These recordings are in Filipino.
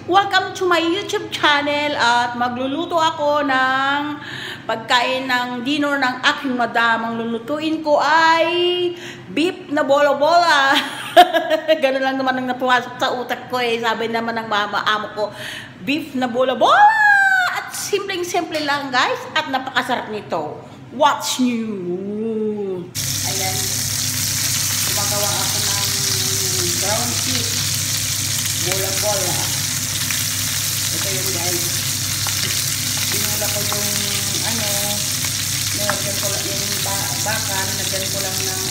Welcome to my YouTube channel at magluluto ako ng pagkain ng dinner ng aking madam. Ang lulutuin ko ay beef na bola-bola. Ganun lang naman ang napumasok sa utak ko eh. Sabi naman ng amo ko, beef na bola-bola! At simpleng-simple lang guys at napakasarap nito. What's new? Ayan. Gumagawa ako ng ground beef bola-bola. Ito yun guys. Pinula ko yung nilagyan ko lang yung bakal, nilagyan ko lang ng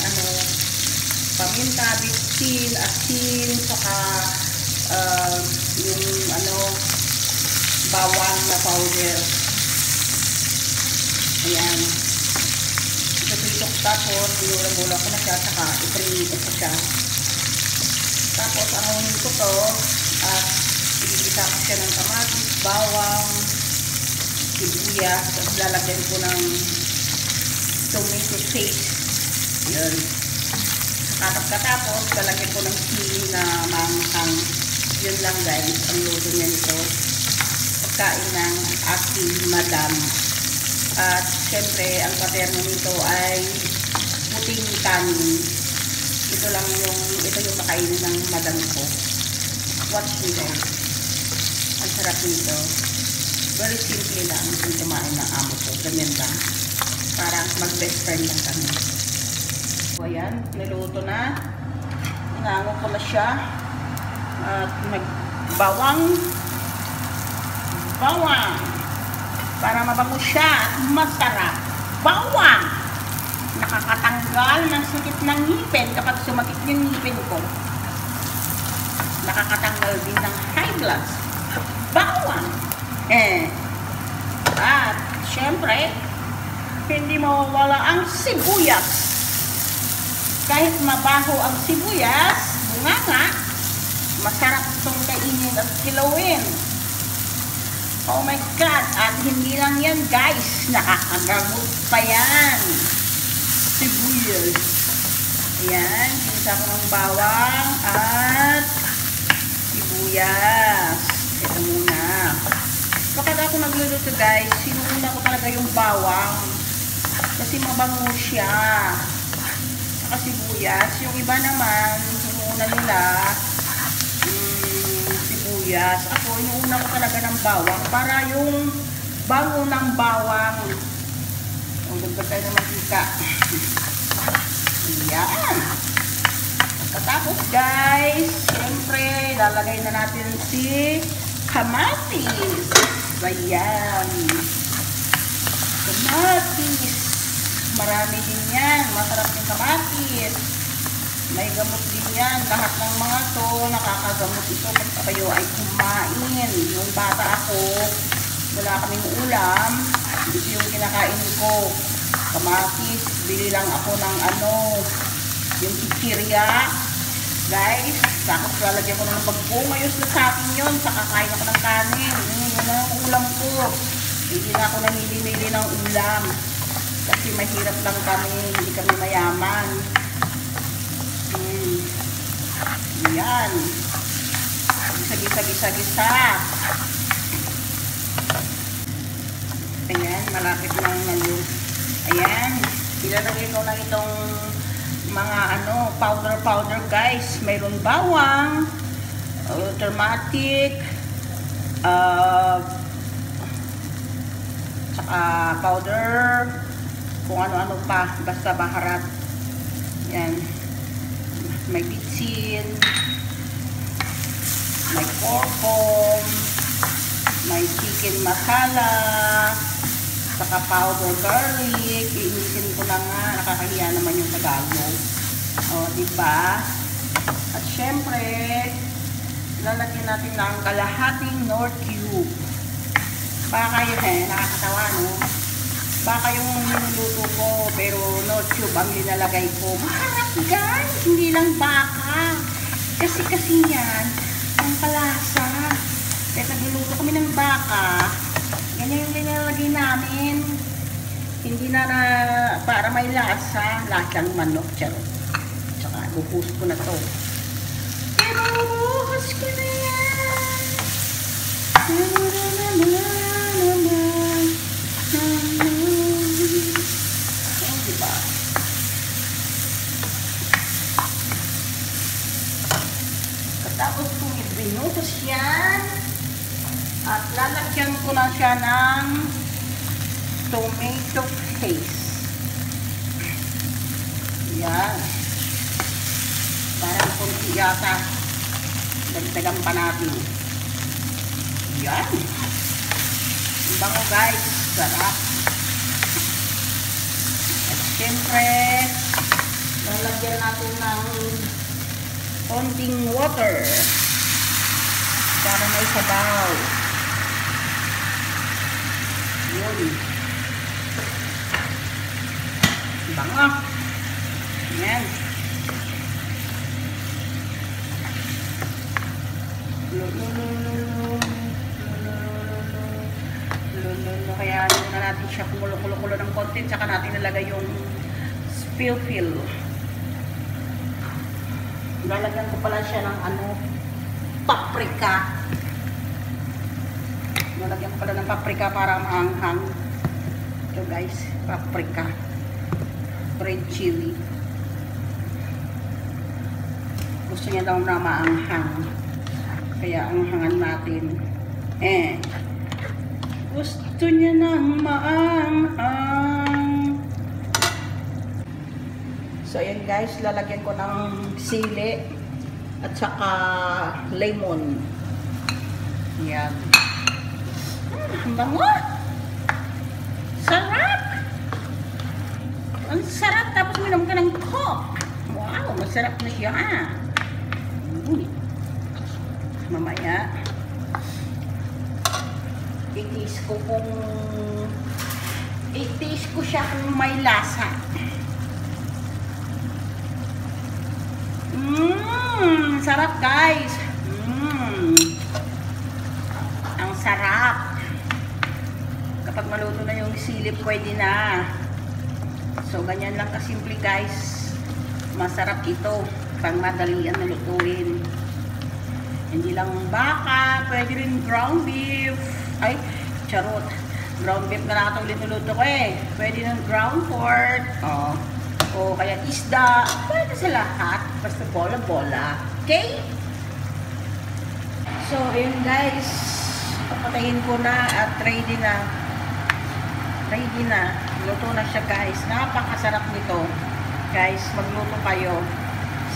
paminta, bitsin, asin, saka yung bawang na powder. Ayan. Itutok tapos pinula-bula ko na siya, saka iprinito ko siya. Tapos anuhin ko to at igisa ko siya ng kamatis, bawang, sibuyas, tapos lalagyan ko ng tomato paste. Yun. Katapos, lalagyan ko ng sili na manghang. Yun lang guys, ang luto niya nito. Pagkain ng aking madam. At syempre, ang paterno nito ay puting kanin. Ito yung makainin ng madam ko. Watch nito. Ang sarap nito. Very simple lang yung kumain ng amo ko. Ganyan lang. Parang mag-best friend lang kami. So, ayan. Niluto na. Inango ko na siya. At nagbawang. Bawang. Para mabango siya at masarap. Bawang. Nakakatanggal ng sakit ng ngipin kapag sumakit yung ngipin ko. Nakakatanggal din ng high blood. Bawang. At syempre, hindi mawawala ang sibuyas. Kahit mabaho ang sibuyas, bunganga, masarap itong kainin at kilawin. Oh my God! At hindi lang yan guys, nakakagamot pa yan. Sibuyas. Ayan, kinisa ko ng bawang at sibuyas. Ito muna. Kapag ako nagluluto guys, sinuuna ko talaga yung bawang. Kasi mabango siya. Saka sibuyas. Yung iba naman, sinuuna nila sibuyas. Ako, inuuna ko talaga ng bawang para yung bango ng bawang. Ang dagdag tayo ng mantika. Ayan. Pagkatapos guys, siyempre, lalagay na natin si kamatis. Ayan. Kamatis. Marami din yan. Masarap yung kamatis. May gamot din yan. Lahat ng mga to, nakakagamot ito pag kayo ay kumain. Yung bata ako, wala kaming ulam. Ito yung kinakain ko. Kamatis. Bili lang ako ng yung kikirya. Guys, tapos lalagyan ko ng bagbong. Ayos na sa akin yun. Saka kain ako ng kanin. Yun ang ulam ko. Hindi na ako namili-mili ng ulam. Kasi mahirap lang kami. Hindi kami mayaman. Ayan. Gisa-gisa-gisa. Ayan, malapit ng Ayan. Ilalagay ko na itong mga powder guys. Mayroon bawang, turmeric, saka powder, kung ano-ano pa, basta baharat. Yan. May bitsin, may korkom, may chicken masala, saka powder garlic. Iinisin ko na nga, nakakahiya naman yung Tagalog. O, diba? At syempre, lalagyan natin ng kalahating Knorr cube. Baka yun nakakatawa, no? Baka yung niluluto ko, pero Knorr cube ang linalagay ko. Maharap guys, hindi lang baka. Kasi yan, ang kalasa. Kaya nagluluto kami ng baka, ganyan yung linalagay namin. Hindi na para may lasa. Lasang manok, charot. Tsaka, Tsaka, buhos ko na to. Pero buhos ko na yan. binutos yan. At lalagyan ko na siya ng tomato paste. Yan. Parang kunti yata. Dagdagan pa natin. Yan. Ang bango guys. Sarap. At syempre, lalagyan natin ng konting water para may sabaw. Yun. Bango. Yan. Kaya na natin siya kumulo-kulo ng konti, saka natin nalagay yung spill. Lalagyan ko pala siya ng paprika. Lalagyan ko pala ng paprika para maanghang. Ito guys, paprika. Red chili. Gusto niya daw na maanghang. Kaya anghangan natin. Gusto niya nang maanghang. So, ayan guys, lalagyan ko ng sili at saka lemon. Yan. Ang bango! Sarap! Ang sarap! Tapos minom ka ng Coke. Wow! Masarap na siya. Mamaya, i-taste ko siya kung may lasa. Sarap guys. Ang sarap. Kapag maluto na yung silip, pwede na. So, ganyan lang kasimple guys. Masarap ito. Pang madalian na lutuin. Hindi lang baka, pwede rin ground beef. Ay, charot. Ground beef na lang itong linuluto ko eh. Pwede ng ground pork. O kaya isda. Pwede sa lahat. Basta bola-bola. Okay? So, ayun guys. Papatayin ko na at ready na. Ready na. Luto na siya guys. Napakasarap nito. Guys, magluto kayo.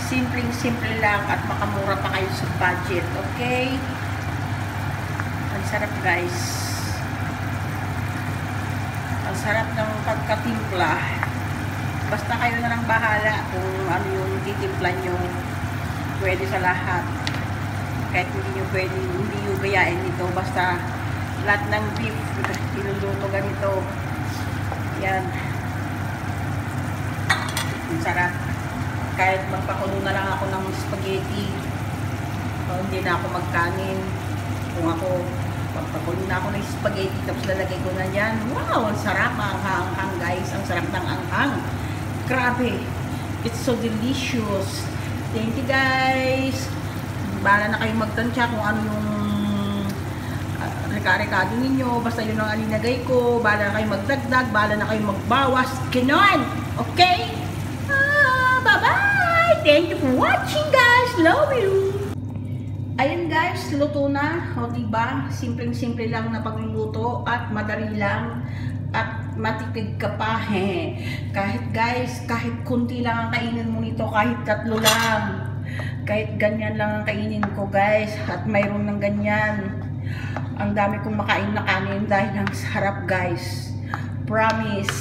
Simpleng-simple lang at makamura pa kayo sa budget. Okay? Ang sarap guys. Ang sarap ng pagkatimpla. Basta kayo na lang bahala kung ano yung titimpla nyo. Pwede sa lahat. Kahit hindi nyo pwede, hindi nyo gayain nito. Basta lahat ng beef, iluluto ganito. Yan. Ang sarap. Kahit magpakulo na lang ako ng spaghetti. O hindi na ako magkanin. Kung ako, magpakulo na ako ng spaghetti, tapos lalagay ko na yan. Wow! Ang sarap. Ang hanghang guys. Ang sarap ng anghang. Grabe. It's so delicious. Thank you guys. Bahala na kayong magtansya kung ano yung reka-rekado ninyo. Basta yun ang alinagay ko. Bahala na kayong magdagdag. Bahala na kayong magbawas. Ganon. Okay? Bye-bye! Thank you for watching guys. Love you. Ayun guys, luto na. O diba? Simpleng-simple lang na pagluluto at madali lang. At matipid ka pa. Kahit guys, kahit kunti lang ang kainin mo nito. Kahit 3 lang. Kahit ganyan lang ang kainin ko guys. At mayroon ng ganyan. Ang dami kong makain na kanin dahil ang sarap guys. Promise.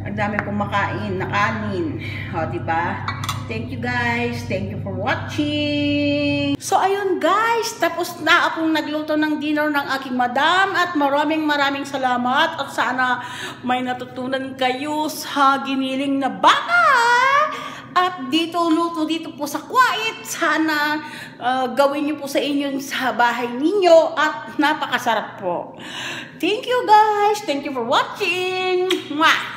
Ang dami kong makain na kanin. O, diba? Thank you guys. Thank you for watching. So, ayun guys. Tapos na akong nagluto ng dinner ng aking madam. At maraming salamat. At sana may natutunan kayo sa giniling na baka. At luto dito po sa Kuwait. Sana gawin niyo po sa inyong sa bahay ninyo. At napakasarap po. Thank you guys. Thank you for watching. Mwah!